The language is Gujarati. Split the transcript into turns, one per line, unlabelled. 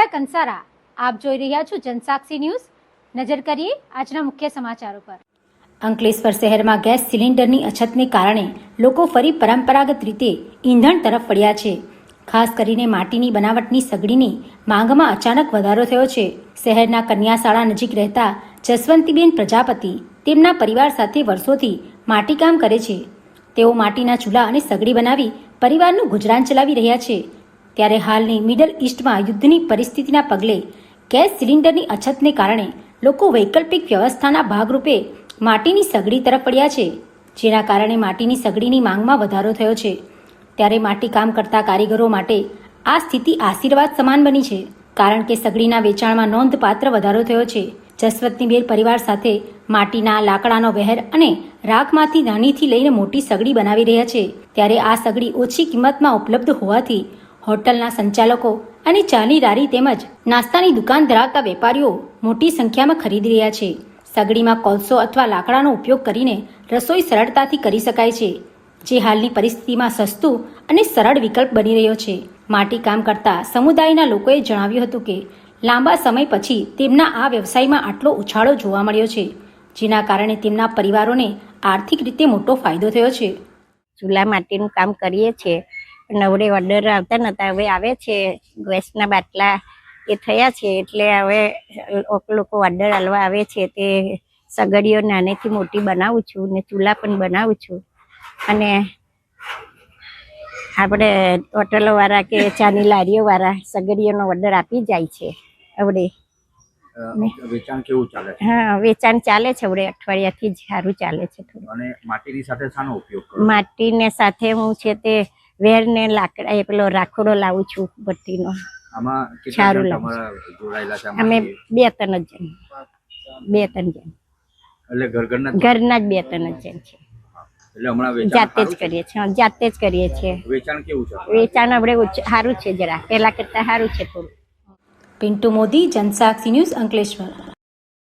વિધાયક કંસારા આપ જોઈ રહ્યા છો જનસાક્ષી ન્યૂઝ। નજર કરીએ આજના મુખ્ય સમાચારો પર। અંકલેશ્વર શહેરમાં ગેસ સિલિન્ડરની અછતને કારણે લોકો ફરી પરંપરાગત રીતે ઈંધણ તરફ વળ્યા છે। ખાસ કરીને માટીની બનાવટની સગડીની માંગમાં અચાનક વધારો થયો છે। શહેરના કન્યાશાળા નજીક રહેતા જસવંતીબેન પ્રજાપતિ તેમના પરિવાર સાથે વર્ષોથી માટીકામ કરે છે। તેઓ માટીના ચૂલા અને સગડી બનાવી પરિવારનું ગુજરાન ચલાવી રહ્યા છે। ત્યારે હાલની મિડલ ઈસ્ટમાં યુદ્ધની પરિસ્થિતિના પગલે ગેસ સિલિન્ડરની અછતને કારણે લોકો વૈકલ્પિક વ્યવસ્થાના ભાગરૂપે માટીની સગડી તરફ વળ્યા છે, જેના કારણે માટીની સગડીની માંગમાં વધારો થયો છે। ત્યારે માટીકામ કરતા કારીગરો માટે આ સ્થિતિ આશીર્વાદ સમાન બની છે, કારણ કે સગડીના વેચાણમાં નોંધપાત્ર વધારો થયો છે। જસવંતીબેન પરિવાર સાથે માટીના લાકડાનો વહેર અને રાખમાંથી નાનીથી લઈને મોટી સગડી બનાવી રહ્યા છે। ત્યારે આ સગડી ઓછી કિંમતમાં ઉપલબ્ધ હોવાથી હોટલના સંચાલકો અને ચાની લારી તેમજ નાસ્તાની દુકાન ધરાવતા વેપારીઓ મોટી સંખ્યામાં ખરીદી રહ્યા છે। સગડીમાં કોલસો અથવા લાકડાનો ઉપયોગ કરીને રસોઈ સરળતાથી કરી શકાય છે, જે હાલની પરિસ્થિતિમાં સસ્તું અને સરળ વિકલ્પ બની રહ્યો છે। માટીકામ કરતા સમુદાયના લોકોએ જણાવ્યું હતું કે લાંબા સમય પછી તેમના આ વ્યવસાયમાં આટલો ઉછાળો જોવા મળ્યો છે, જેના કારણે તેમના પરિવારોને આર્થિક રીતે મોટો ફાયદો થયો છે।
ચૂલા માટીનું કામ કરીએ છીએ, નવડે ઓર્ડર આવતા નહોતા, હવે આવે છે। ગેસના બાટલા એ થયા છે એટલે હવે લોકો ઓર્ડર આલવા આવે છે। તે સગડીઓ નાનેથી મોટી બનાવું છું ને ચૂલા પણ બનાવું છું, અને આપણે હોટલોવાળા કે ચાની લારીઓવાળા સગડીઓનો ઓર્ડર આપી જાય છે। હવે
વેચાણ કેવું ચાલે છે?
હા, વેચાણ ચાલે છે। હવે અઠવાડિયાથી જ સારું ચાલે છે થોડું।
અને માટીની સાથે શાનો ઉપયોગ કરો?
માટીને સાથે હું છે તે વેર ને લાકડા એ પેલો રાખોડો લાવું છું ભટ્ટીનો।
આમાં કેટલા જણ તમારા જોડાયેલા છે?
અમે 2-3 જણ, 2-3 જણ
એટલે ઘરના
જ 2-3 જણ છે।
એટલે હમણાં
જાતે જ કરીએ છીએ, જાતે જ કરીએ છીએ।
વેચાણ કેવું છે?
વેચાણ આપણે સારું છે, જરા પહેલા કરતા સારું છે થોડું।
પિન્ટુ મોદી, જનસાક્ષી ન્યૂઝ, અંકલેશ્વર।